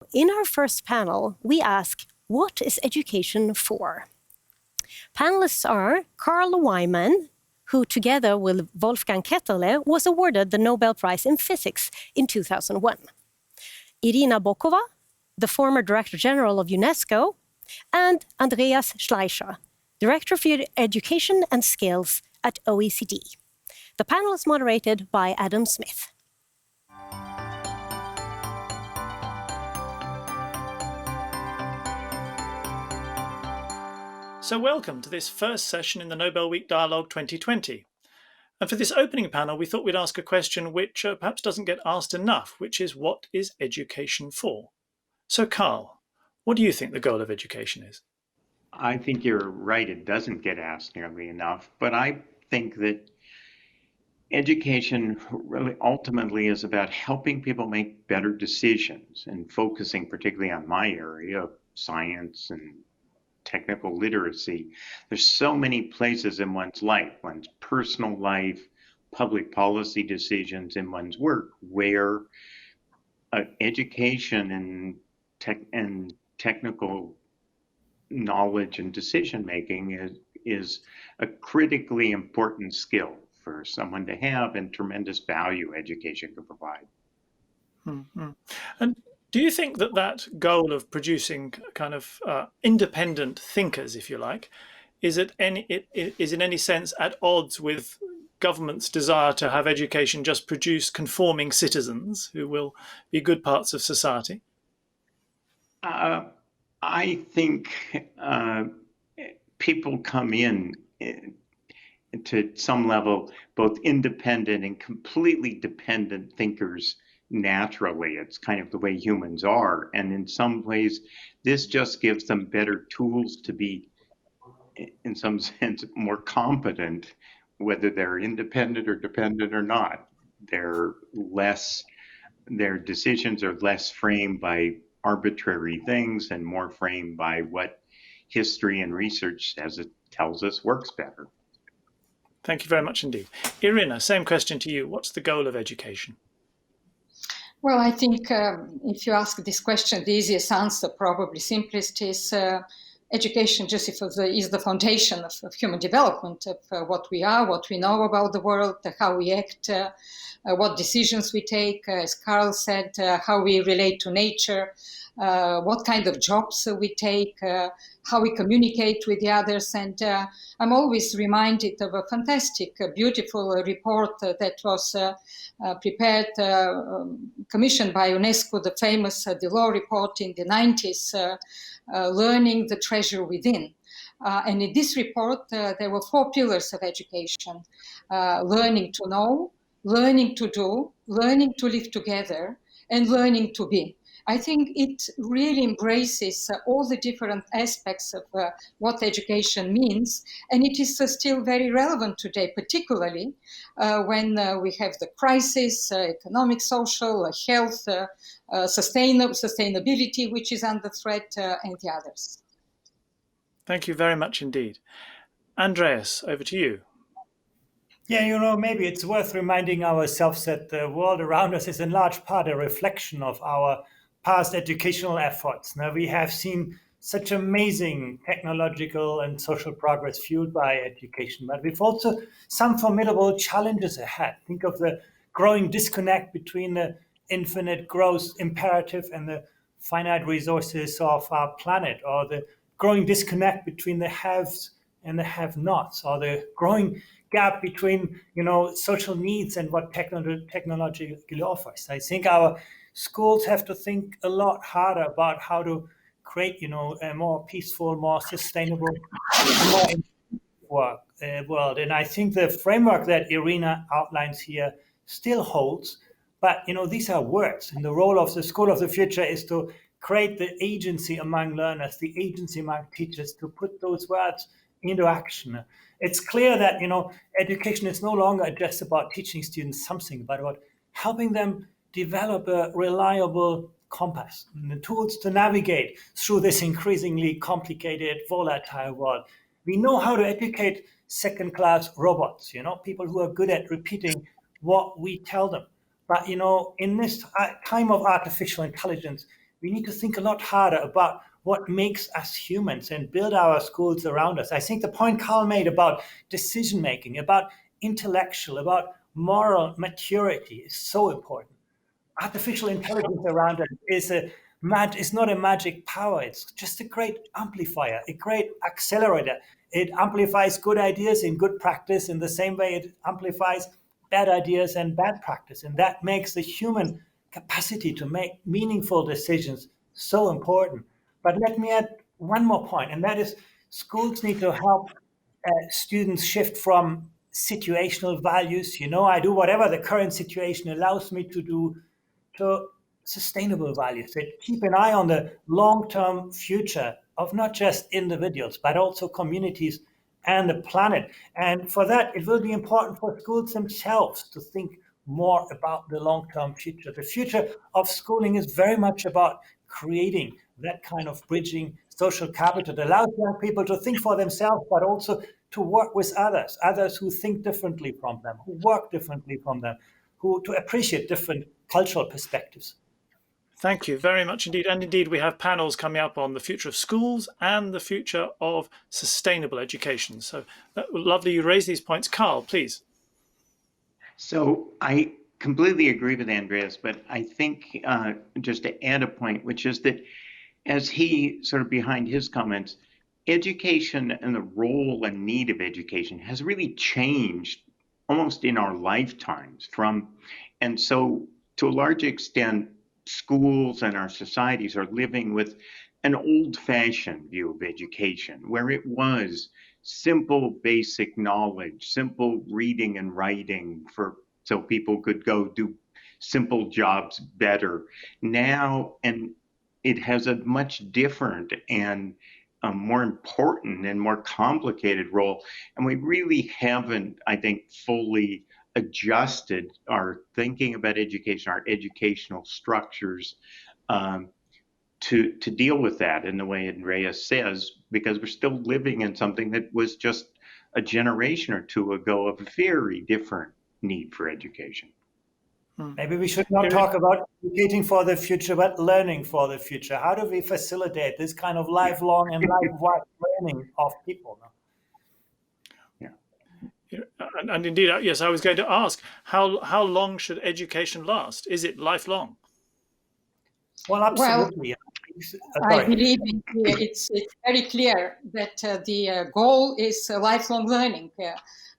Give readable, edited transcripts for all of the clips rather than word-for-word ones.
In our first panel, we ask, what is education for? Panelists are Carl Wieman, who together with Wolfgang Ketterle was awarded the Nobel Prize in Physics in 2001. Irina Bokova, the former Director General of UNESCO, and Andreas Schleicher, Director for Education and Skills at OECD. The panel is moderated by Adam Smith. So welcome to this first session in the Nobel Week Dialogue 2020. And for this opening panel, we thought we'd ask a question which perhaps doesn't get asked enough, which is, what is education for? So Carl, what do you think the goal of education is? I think you're right, it doesn't get asked nearly enough, but I think that education really ultimately is about helping people make better decisions and focusing particularly on my area of science and technical literacy. There's so many places in one's life, one's personal life, public policy decisions, in one's work, where education and technical knowledge and decision making is a critically important skill for someone to have, and tremendous value education can provide. Mm-hmm. And do you think that that goal of producing kind of independent thinkers, if you like, is in any sense at odds with government's desire to have education just produce conforming citizens who will be good parts of society? I think people come in to some level both independent and completely dependent thinkers naturally. It's kind of the way humans are. And in some ways, this just gives them better tools to be, in some sense, more competent, whether they're independent or dependent or not. Their decisions are less framed by arbitrary things and more framed by what history and research, as it tells us, works better. Thank you very much indeed. Irina, same question to you. What's the goal of education? Well, I think if you ask this question, the easiest answer, probably simplest, is education just is the foundation of human development, of what we are, what we know about the world, how we act, what decisions we take, as Carl said, how we relate to nature, what kind of jobs we take, how we communicate with the others. And I'm always reminded of a fantastic, beautiful report that was prepared, commissioned by UNESCO, the famous Delors report in the 90s, Learning the Treasure Within. And in this report, there were 4 pillars of education: learning to know, learning to do, learning to live together, and learning to be. I think it really embraces all the different aspects of what education means, and it is still very relevant today, particularly when we have the crisis, economic, social, health, sustainability, which is under threat, and the others. Thank you very much indeed. Andreas, over to you. Yeah, maybe it's worth reminding ourselves that the world around us is in large part a reflection of our past educational efforts. Now, we have seen such amazing technological and social progress fueled by education, but we've also some formidable challenges ahead. Think of the growing disconnect between the infinite growth imperative and the finite resources of our planet, or the growing disconnect between the haves and the have-nots, or the growing gap between social needs and what technology offers. I think our schools have to think a lot harder about how to create a more peaceful, more sustainable, more world. And I think the framework that Irina outlines here still holds, but these are words, and the role of the school of the future is to create the agency among learners, the agency among teachers, to put those words into action. It's clear that education is no longer just about teaching students something, but about helping them develop a reliable compass and the tools to navigate through this increasingly complicated, volatile world. We know how to educate second-class robots, people who are good at repeating what we tell them. But in this time of artificial intelligence, we need to think a lot harder about what makes us humans and build our schools around us. I think the point Carl made about decision making, about intellectual, about moral maturity is so important. Artificial intelligence around us is not a magic power. It's just a great amplifier, a great accelerator. It amplifies good ideas in good practice in the same way it amplifies bad ideas and bad practice. And that makes the human capacity to make meaningful decisions so important. But let me add one more point, and that is schools need to help students shift from situational values, I do whatever the current situation allows me to do, to sustainable values that keep an eye on the long-term future of not just individuals, but also communities and the planet. And for that, it will be important for schools themselves to think more about the long-term future. The future of schooling is very much about creating that kind of bridging social capital that allows young people to think for themselves, but also to work with others who think differently from them, who work differently from them, who to appreciate different cultural perspectives. Thank you very much indeed. And indeed, we have panels coming up on the future of schools and the future of sustainable education. So lovely you raise these points. Carl, please. So I completely agree with Andreas, but I think just to add a point, which is that as he sort of behind his comments, education and the role and need of education has really changed almost in our lifetimes and so to a large extent, schools and our societies are living with an old-fashioned view of education, where it was simple, basic knowledge, simple reading and writing so people could go do simple jobs better. Now, and it has a much different and a more important and more complicated role. And we really haven't, I think, fully adjusted our thinking about education, our educational structures to deal with that in the way Andreas says, because we're still living in something that was just a generation or two ago of a very different need for education. Maybe we should not talk about educating for the future, but learning for the future. How do we facilitate this kind of lifelong and life-wide learning of people? And indeed, yes, I was going to ask, how long should education last? Is it lifelong? Well, absolutely. I believe it's very clear that the goal is lifelong learning.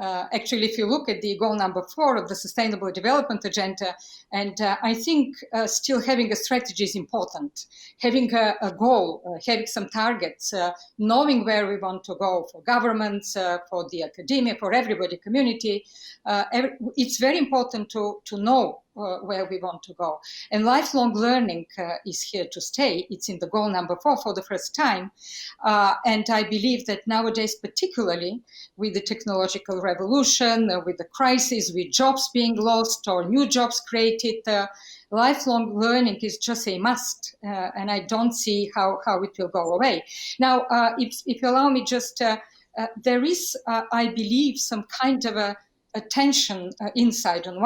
Actually, if you look at the goal number 4 of the Sustainable Development Agenda, and I think still having a strategy is important. Having a goal, having some targets, knowing where we want to go for governments, for the academia, for everybody, community. It's very important to know where we want to go. And lifelong learning is here to stay. It's in the goal number 4 for the first time. And I believe that nowadays, particularly with the technological revolution, with the crisis, with jobs being lost or new jobs created, lifelong learning is just a must. And I don't see how it will go away. Now, if you allow me just, there is, I believe, some kind of a tension inside. On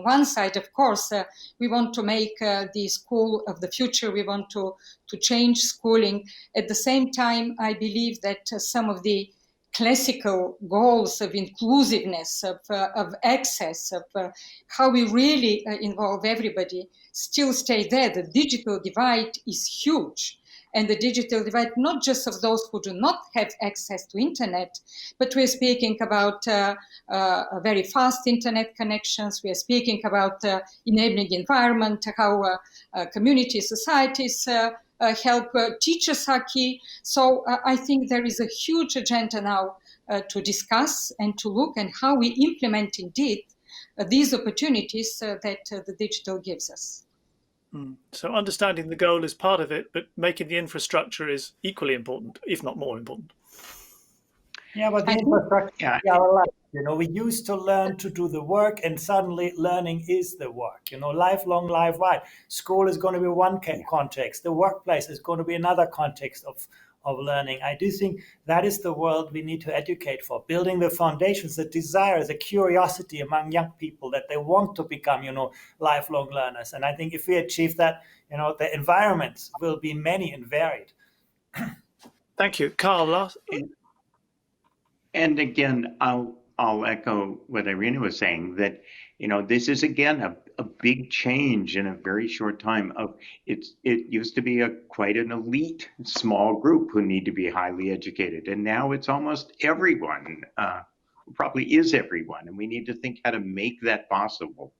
one side, of course, we want to make the school of the future. We want to change schooling. At the same time, I believe that some of the classical goals of inclusiveness, of access, of how we really involve everybody still stay there. The digital divide is huge. And the digital divide, not just of those who do not have access to internet, but we're speaking about very fast internet connections. We are speaking about enabling environment, how community societies help. Teachers are key. So I think there is a huge agenda now to discuss and to look at how we implement indeed these opportunities that the digital gives us. So understanding the goal is part of it, but making the infrastructure is equally important, if not more important. Yeah, but the infrastructure is our life. We used to learn to do the work, and suddenly learning is the work. Lifelong, life-wide. School is going to be one context. The workplace is going to be another context of learning. I do think that is the world we need to educate for, building the foundations, the desire, the curiosity among young people that they want to become, lifelong learners. And I think if we achieve that, the environments will be many and varied. Thank you. Carl, last. And again, I'll echo what Irina was saying, that this is again a big change in a very short time. It used to be quite an elite small group who need to be highly educated, and now it's almost everyone. Probably is everyone, and we need to think how to make that possible,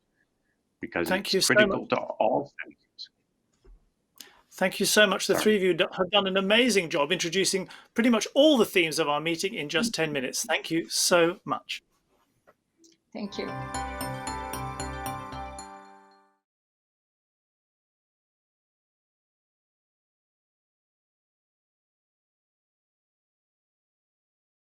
because it's critical to all things. Thank you so much. The three of you have done an amazing job introducing pretty much all the themes of our meeting in just 10 minutes. Thank you so much. Thank you.